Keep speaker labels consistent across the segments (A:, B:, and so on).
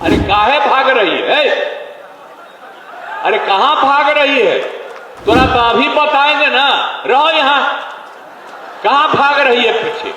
A: अरे काहे भाग रही है? अरे कहां भाग रही है? तुरा तो अभी बताएंगे ना, रहो यहां। कहां भाग रही है पीछे?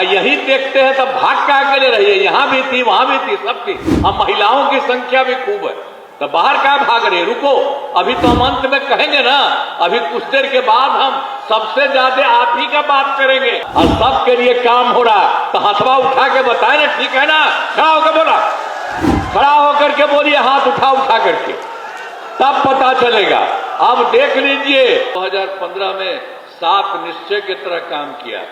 A: यही देखते हैं तब भाग के ले रही है। यहां भी थी, वहां भी थी, सब थी। अब महिलाओं की संख्या भी खूब है, तो बाहर क्या भाग रही है? रुको, अभी तो हम अंत में कहेंगे ना। अभी कुछ देर के बाद हम सबसे ज्यादा आप ही का बात करेंगे और सबके लिए काम हो रहा है। तो हथवा उठा के बताए ना, ठीक है ना? खड़ा होकर बोला, खड़ा होकर के बोलिए, हाथ उठा करके, तब पता चलेगा। अब देख लीजिए, 2015 में 7 निश्चय की तरह काम किया,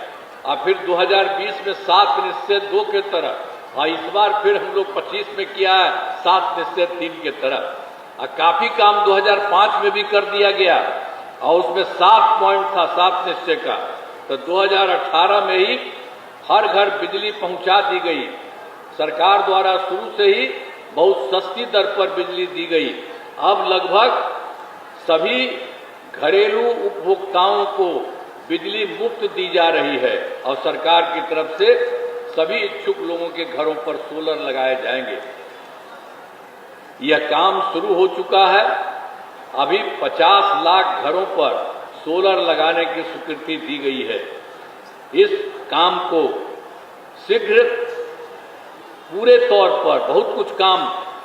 A: और फिर 2020 में 7 निश्चय 2 के तरह, और इस बार फिर हम लोग 25 में किया है 7 निश्चय 3 के तरह। और काफी काम 2005 में भी कर दिया गया, और उसमें 7 पॉइंट था 7 निश्चय का। तो 2018 में ही हर घर बिजली पहुंचा दी गई। सरकार द्वारा शुरू से ही बहुत सस्ती दर पर बिजली दी गई। अब लगभग सभी घरेलू उपभोक्ताओं को बिजली मुफ्त दी जा रही है, और सरकार की तरफ से सभी इच्छुक लोगों के घरों पर सोलर लगाए जाएंगे। यह काम शुरू हो चुका है। अभी 50 लाख घरों पर सोलर लगाने की स्वीकृति दी गई है। इस काम को शीघ्र पूरे तौर पर बहुत कुछ काम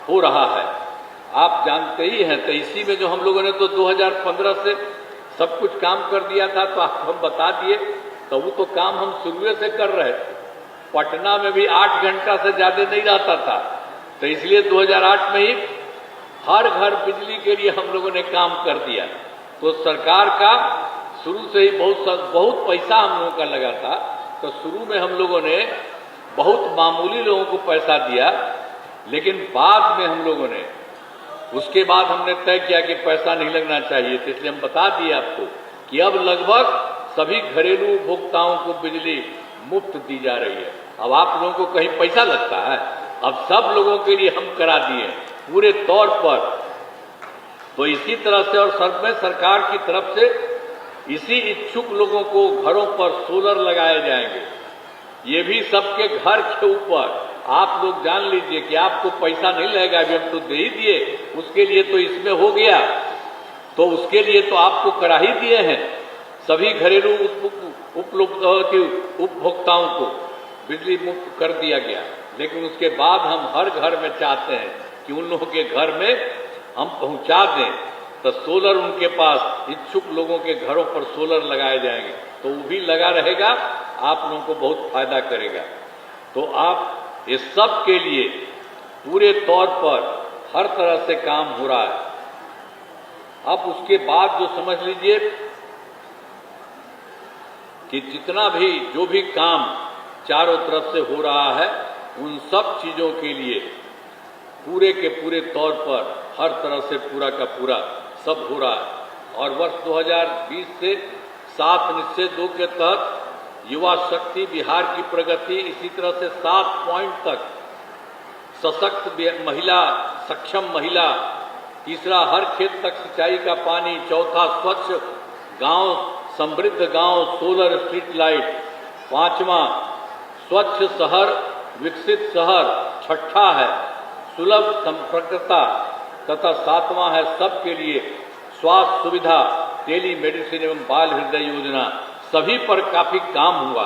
A: हो रहा है, आप जानते ही हैं। तो इसी में जो हम लोगों ने तो 2015 से सब कुछ काम कर दिया था, तो आप हम बता दिए, तो वो तो काम हम शुरू से कर रहे थे। पटना में भी 8 घंटा से ज्यादा नहीं रहता था, तो इसलिए 2008 में ही हर घर बिजली के लिए हम लोगों ने काम कर दिया। तो सरकार का शुरू से ही बहुत पैसा हम लोगों का लगा था। तो शुरू में हम लोगों ने बहुत मामूली लोगों को पैसा दिया, लेकिन बाद में हम लोगों ने, उसके बाद हमने तय किया कि पैसा नहीं लगना चाहिए, तो इसलिए हम बता दिए आपको कि अब लगभग सभी घरेलू उपभोक्ताओं को बिजली मुफ्त दी जा रही है। अब आप लोगों को कहीं पैसा लगता है? अब सब लोगों के लिए हम करा दिए पूरे तौर पर। तो इसी तरह से, और सब में सरकार की तरफ से इसी इच्छुक लोगों को घरों पर सोलर लगाए जाएंगे। ये भी सबके घर के ऊपर। आप लोग जान लीजिए कि आपको पैसा नहीं लगेगा, अभी हम तो दे ही दिए, उसके लिए तो इसमें हो गया, तो उसके लिए तो आपको करा ही दिए हैं। सभी घरेलू उपभोक्ताओं को बिजली मुफ्त कर दिया गया, लेकिन उसके बाद हम हर घर में चाहते हैं कि उन लोगों के घर में हम पहुंचा दें। तो सोलर उनके पास, इच्छुक लोगों के घरों पर सोलर लगाए जाएंगे, तो वो भी लगा रहेगा, आप लोगों को बहुत फायदा करेगा। तो आप इस सब के लिए पूरे तौर पर हर तरह से काम हो रहा है। अब उसके बाद जो समझ लीजिए कि जितना भी जो भी काम चारों तरफ से हो रहा है, उन सब चीजों के लिए पूरे के पूरे तौर पर हर तरह से पूरा का पूरा सब हो रहा है। और वर्ष 2020 से 7 निश्चय 2 के तहत युवा शक्ति, बिहार की प्रगति, इसी तरह से 7 पॉइंट तक सशक्त महिला, सक्षम महिला, तीसरा हर खेत तक सिंचाई का पानी, चौथा स्वच्छ गांव, समृद्ध गांव, सोलर स्ट्रीट लाइट, पांचवा स्वच्छ शहर, विकसित शहर, छठा है सुलभ संपर्कता, तथा 7वां है सबके लिए स्वास्थ्य सुविधा, टेली मेडिसिन एवं बाल हृदय योजना। सभी पर काफी काम हुआ।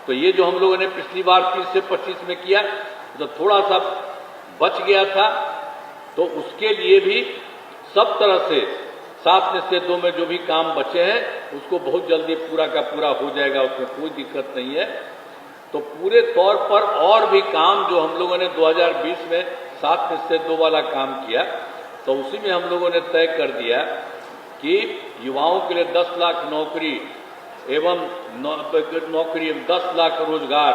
A: तो ये जो हम लोगों ने पिछली बार 30 से 25 में किया, तो थोड़ा सा बच गया था, तो उसके लिए भी सब तरह से 7 निश्चय 2 में जो भी काम बचे हैं, उसको बहुत जल्दी पूरा का पूरा हो जाएगा, उसमें कोई दिक्कत नहीं है। तो पूरे तौर पर और भी काम जो हम लोगों ने 2020 में 7 निश्चय 2 वाला काम किया, तो उसी में हम लोगों ने तय कर दिया कि युवाओं के लिए 10 लाख नौकरी एवं 10 लाख रोजगार,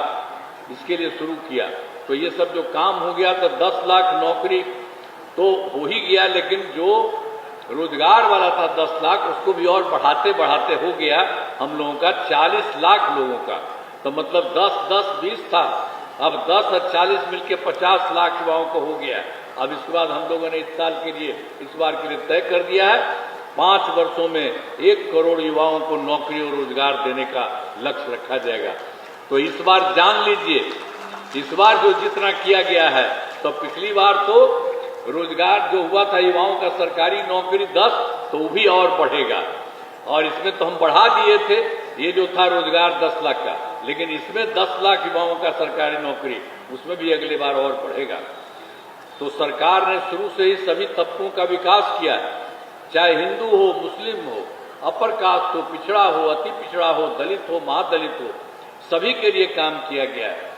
A: इसके लिए शुरू किया। तो ये सब जो काम हो गया, तो 10 लाख नौकरी तो हो ही गया, लेकिन जो रोजगार वाला था 10 लाख, उसको भी और बढ़ाते बढ़ाते हो गया हम लोगों का 40 लाख लोगों का। तो मतलब 10-10-20 था, अब 10 और 40 मिलके 50 लाख युवाओं को हो गया। अब इसके बाद हम लोगों ने इस साल के लिए, इस बार के लिए तय कर दिया है 5 वर्षों में 1 करोड़ युवाओं को नौकरी और रोजगार देने का लक्ष्य रखा जाएगा। तो इस बार जान लीजिए, इस बार जो जितना किया गया है तो पिछली बार तो रोजगार जो हुआ था युवाओं का सरकारी नौकरी 10, तो वो भी और बढ़ेगा। और इसमें तो हम बढ़ा दिए थे, ये जो था रोजगार 10 लाख का, लेकिन इसमें 10 लाख युवाओं का सरकारी नौकरी, उसमें भी अगली बार और बढ़ेगा। तो सरकार ने शुरू से ही सभी तबकों का विकास किया है, चाहे हिंदू हो, मुस्लिम हो, अपर कास्ट हो, पिछड़ा हो, अति पिछड़ा हो, दलित हो, महादलित हो, सभी के लिए काम किया गया है।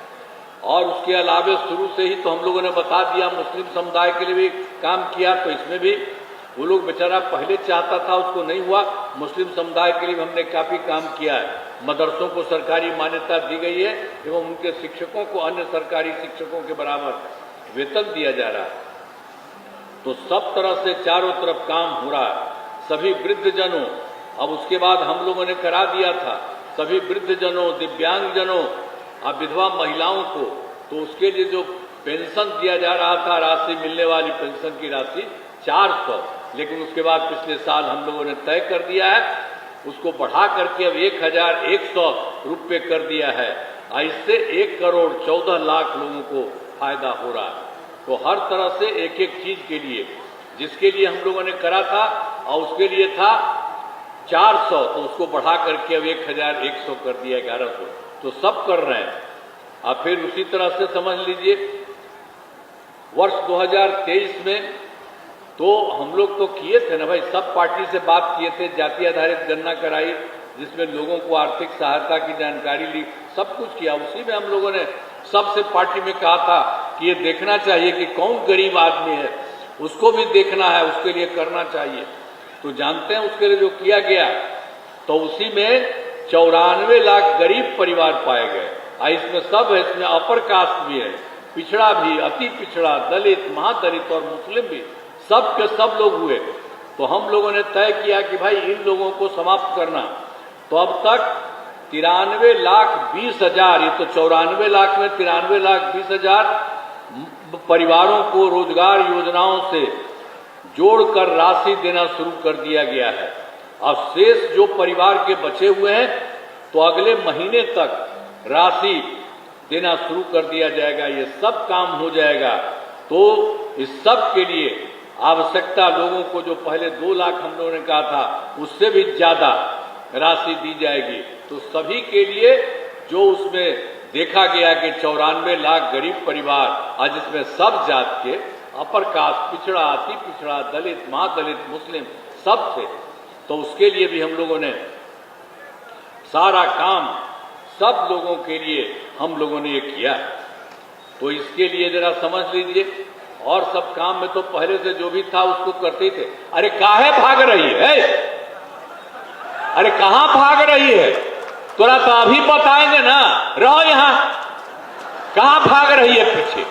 A: और उसके अलावा शुरू से ही तो हम लोगों ने बता दिया, मुस्लिम समुदाय के लिए भी काम किया, तो इसमें भी वो लोग बेचारा पहले चाहता था, उसको नहीं हुआ। मुस्लिम समुदाय के लिए हमने काफी काम किया है। मदरसों को सरकारी मान्यता दी गई है एवं उनके शिक्षकों को अन्य सरकारी शिक्षकों के बराबर वेतन दिया जा रहा है। तो सब तरह से चारों तरफ काम हो रहा है। सभी वृद्धजनों, अब उसके बाद हम लोगों ने करा दिया था सभी वृद्धजनों, दिव्यांगजनों, अब विधवा महिलाओं को, तो उसके लिए जो पेंशन दिया जा रहा था, राशि मिलने वाली पेंशन की राशि 400, लेकिन उसके बाद पिछले साल हम लोगों ने तय कर दिया है, उसको बढ़ा करके अब 1100 रुपये कर दिया है। इससे 1,14,00,000 लोगों को फायदा हो रहा है। तो हर तरह से एक एक चीज के लिए, जिसके लिए हम लोगों ने करा था और उसके लिए था 400, तो उसको बढ़ा करके अब 1,100 कर दिया, 1,100, तो सब कर रहे हैं। अब फिर उसी तरह से समझ लीजिए वर्ष 2023 में तो हम लोग तो किए थे ना भाई, सब पार्टी से बात किए थे, जाति आधारित गणना कराई, जिसमें लोगों को आर्थिक सहायता की जानकारी ली, सब कुछ किया। उसी में हम लोगों ने सबसे पार्टी में कहा था कि ये देखना चाहिए कि कौन गरीब आदमी है, उसको भी देखना है, उसके लिए करना चाहिए। तो जानते हैं उसके लिए जो किया गया, तो उसी में 94 लाख गरीब परिवार पाए गए। इसमें सब है, इसमें अपर कास्ट भी है, पिछड़ा भी, अति पिछड़ा, दलित, महादलित और मुस्लिम भी, सब के सब लोग हुए। तो हम लोगों ने तय किया कि भाई इन लोगों को समाप्त करना। तो अब तक 93,20,000, ये तो 94 लाख में 93,20,000 परिवारों को रोजगार योजनाओं से जोड़कर राशि देना शुरू कर दिया गया है। अब शेष जो परिवार के बचे हुए हैं, तो अगले महीने तक राशि देना शुरू कर दिया जाएगा। ये सब काम हो जाएगा। तो इस सब के लिए आवश्यकता लोगों को, जो पहले 2 लाख हम लोगों ने कहा था, उससे भी ज्यादा राशि दी जाएगी। तो सभी के लिए जो उसमें देखा गया कि 94 लाख गरीब परिवार, आज इसमें सब जात के, अपर कास्ट, पिछड़ा, अति पिछड़ा, दलित, महादलित, मुस्लिम, सब थे। तो उसके लिए भी हम लोगों ने सारा काम सब लोगों के लिए हम लोगों ने ये किया। तो इसके लिए जरा समझ लीजिए, और सब काम में तो पहले से जो भी था उसको करते थे। अरे काहे भाग रही है, अरे कहां भाग रही है, थोड़ा तो अभी बताएंगे ना, रहो यहां, कहां भाग रही है पीछे।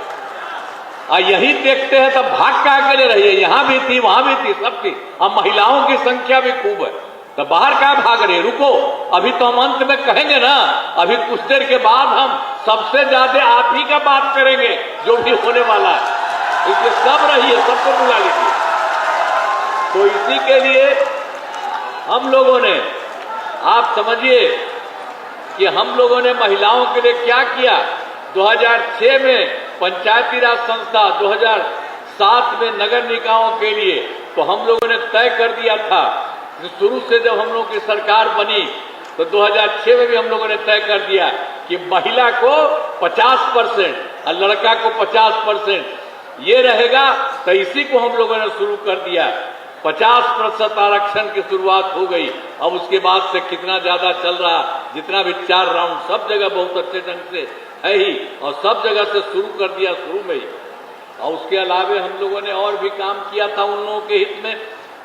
A: यही देखते हैं तब भाग का ले रही है, यहां भी थी, वहां भी थी, सब थी। अब महिलाओं की संख्या भी खूब है, तो बाहर क्या भाग रही है, रुको, अभी तो हम अंत में कहेंगे ना, अभी कुछ देर के बाद हम सबसे ज्यादा आप ही का बात करेंगे जो भी होने वाला है। इसलिए सब रहिए, सबको बुला लीजिए। तो इसी के लिए हम लोगों ने, आप समझिए कि हम लोगों ने महिलाओं के लिए क्या किया। 2006 में पंचायती राज संस्था, 2007 में नगर निकायों के लिए, तो हम लोगों ने तय कर दिया था, शुरू से जब हम लोगों की सरकार बनी तो 2006 में भी हम लोगों ने तय कर दिया कि महिला को 50% और लड़का को 50% ये रहेगा। तो इसी को हम लोगों ने शुरू कर दिया, 50% आरक्षण की शुरुआत हो गई। अब उसके बाद से कितना ज्यादा चल रहा, जितना भी 4 राउंड सब जगह बहुत अच्छे ढंग से है ही, और सब जगह से शुरू कर दिया शुरू में ही। और उसके अलावे हम लोगों ने और भी काम किया था उन लोगों के हित में।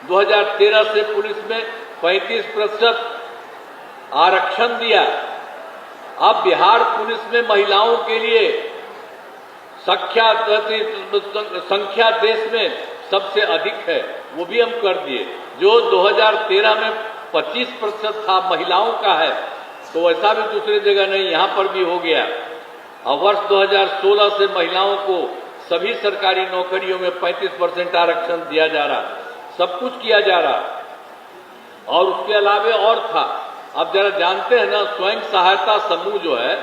A: 2013 से पुलिस में 35% आरक्षण दिया। अब बिहार पुलिस में महिलाओं के लिए संख्या देश में सबसे अधिक है, वो भी हम कर दिए। जो 2013 में 25% था महिलाओं का है, तो ऐसा भी दूसरी जगह नहीं, यहां पर भी हो गया। और वर्ष 2016 से महिलाओं को सभी सरकारी नौकरियों में 35% आरक्षण दिया जा रहा, सब कुछ किया जा रहा। और उसके अलावा और था, अब जरा जानते हैं ना, स्वयं सहायता समूह जो है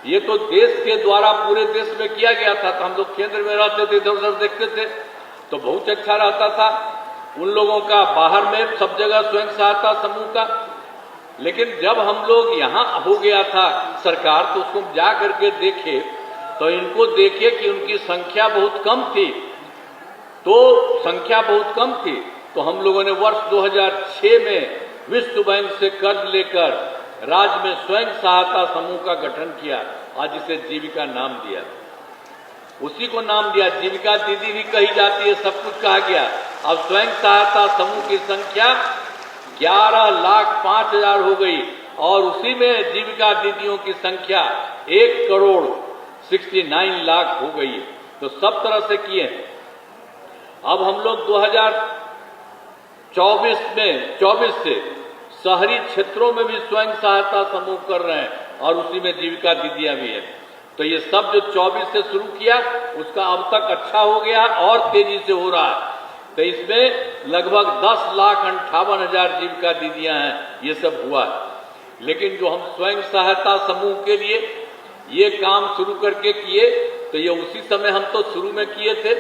A: ये तो देश के द्वारा पूरे देश में किया गया था। तो हम लोग केंद्र में रहते थे, इधर उधर देखते थे तो बहुत अच्छा रहता था उन लोगों का, बाहर में सब जगह स्वयं सहायता समूह का। लेकिन जब हम लोग यहाँ हो गया था सरकार, तो उसको जा करके देखे तो इनको देखे कि उनकी संख्या बहुत कम थी। तो हम लोगों ने वर्ष 2006 में विश्व बैंक से कर्ज लेकर राज्य में स्वयं सहायता समूह का गठन किया। आज इसे जीविका नाम दिया, उसी को नाम दिया। जीविका दीदी भी कही जाती है, सब कुछ कहा गया। अब स्वयं सहायता समूह की संख्या 11,05,000 हो गई और उसी में जीविका दीदियों की संख्या 1,69 लाख हो गई। तो सब तरह से किए। अब हम लोग 2024 से शहरी क्षेत्रों में भी स्वयं सहायता समूह कर रहे हैं और उसी में जीविका दीदियां भी हैं। तो ये सब जो 24 से शुरू किया उसका अब तक अच्छा हो गया और तेजी से हो रहा है। तो इसमें लगभग 10,58,000 जीविका दीदियां हैं, ये सब हुआ है। लेकिन जो हम स्वयं सहायता समूह के लिए ये काम शुरू करके किए, तो ये उसी समय हम तो शुरू में किए थे,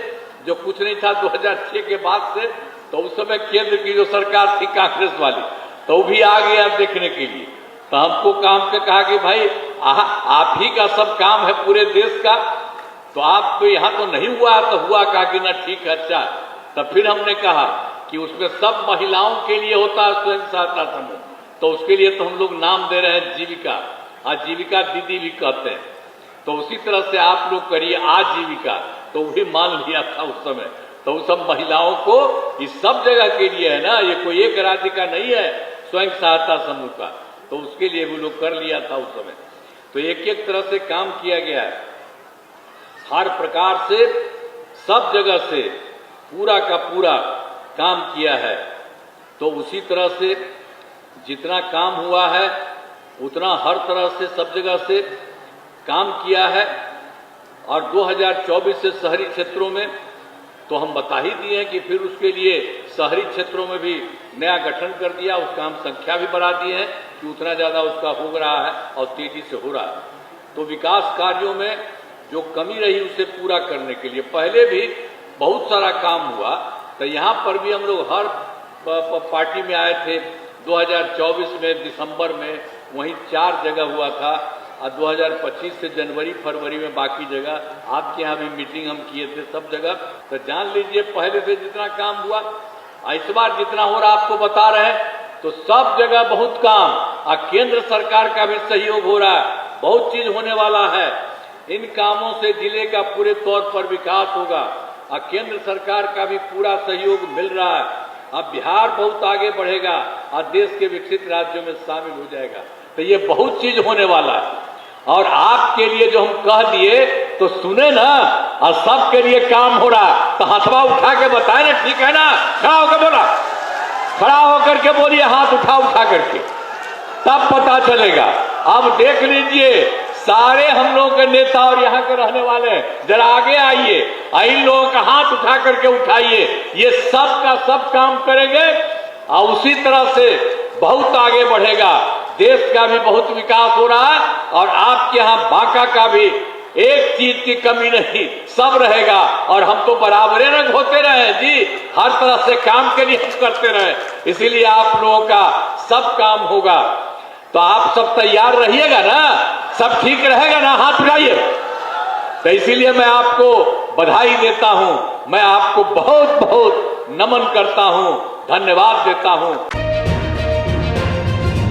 A: जो कुछ नहीं था 2006 के बाद से। तो उस समय केंद्र की जो सरकार थी कांग्रेस वाली, तो भी आ गया देखने के लिए। तो हमको काम पे कहा कि भाई आप ही का सब काम है पूरे देश का, तो आपको यहाँ तो नहीं हुआ। तो हुआ, कहा कि ना ठीक है, अच्छा। तब फिर हमने कहा कि उसमें सब महिलाओं के लिए होता है स्वयं सहायता समूह, तो उसके लिए तो हम लोग नाम दे रहे हैं जीविका। आज जीविका दीदी भी कहते हैं। तो उसी तरह से आप लोग करिए आजीविका, तो वही मान लिया था उस समय। तो उस सब महिलाओं को इस सब जगह के लिए है ना, ये कोई एक राज्य का नहीं है स्वयं सहायता समूह का। तो उसके लिए वो लोग कर लिया था उस समय। तो एक एक तरह से काम किया गया है, हर प्रकार से सब जगह से पूरा का पूरा काम किया है। तो उसी तरह से जितना काम हुआ है उतना हर तरह से सब जगह से काम किया है। और 2024 से शहरी क्षेत्रों में तो हम बता ही दिए हैं कि फिर उसके लिए शहरी क्षेत्रों में भी नया गठन कर दिया, उसका हम संख्या भी बढ़ा दिए हैं कि उतना ज्यादा उसका हो रहा है और तेजी से हो रहा है। तो विकास कार्यों में जो कमी रही उसे पूरा करने के लिए पहले भी बहुत सारा काम हुआ। तो यहाँ पर भी हम लोग हर पार्टी में आए थे। 2024 में दिसंबर में वहीं 4 जगह हुआ था और 2025 से जनवरी फरवरी में बाकी जगह, आपके यहाँ भी मीटिंग हम किए थे सब जगह। तो जान लीजिए पहले से जितना काम हुआ, इस बार जितना हो रहा आपको बता रहे हैं। तो सब जगह बहुत काम, और केंद्र सरकार का भी सहयोग हो रहा है, बहुत चीज होने वाला है। इन कामों से जिले का पूरे तौर पर विकास होगा और केंद्र सरकार का भी पूरा सहयोग मिल रहा है। अब बिहार बहुत आगे बढ़ेगा और देश के विकसित राज्यों में शामिल हो जाएगा। तो ये बहुत चीज होने वाला है और आपके लिए जो हम कह दिए तो सुने ना, और सबके लिए काम हो रहा। तो हथवा उठा के बताए ना, ठीक है ना? खड़ा होकर बोला, खड़ा होकर के बोलिए, हाथ उठा करके, तब पता चलेगा। अब देख लीजिए सारे हम लोगों के नेता और यहाँ के रहने वाले जरा आगे आइए, इन लोगों का हाथ उठा करके उठाइए। ये सब का सब काम करेंगे और उसी तरह से बहुत आगे बढ़ेगा। देश का भी बहुत विकास हो रहा है और आपके यहाँ बांका का भी एक चीज की कमी नहीं, सब रहेगा। और हम तो बराबरे न होते रहे जी, हर तरह से काम के लिए करते रहे, इसीलिए आप लोगों का सब काम होगा। तो आप सब तैयार रहिएगा ना, सब ठीक रहेगा ना? हाथ उठाइए। तो इसीलिए मैं आपको बधाई देता हूं, मैं आपको बहुत बहुत नमन करता हूं, धन्यवाद देता हूं।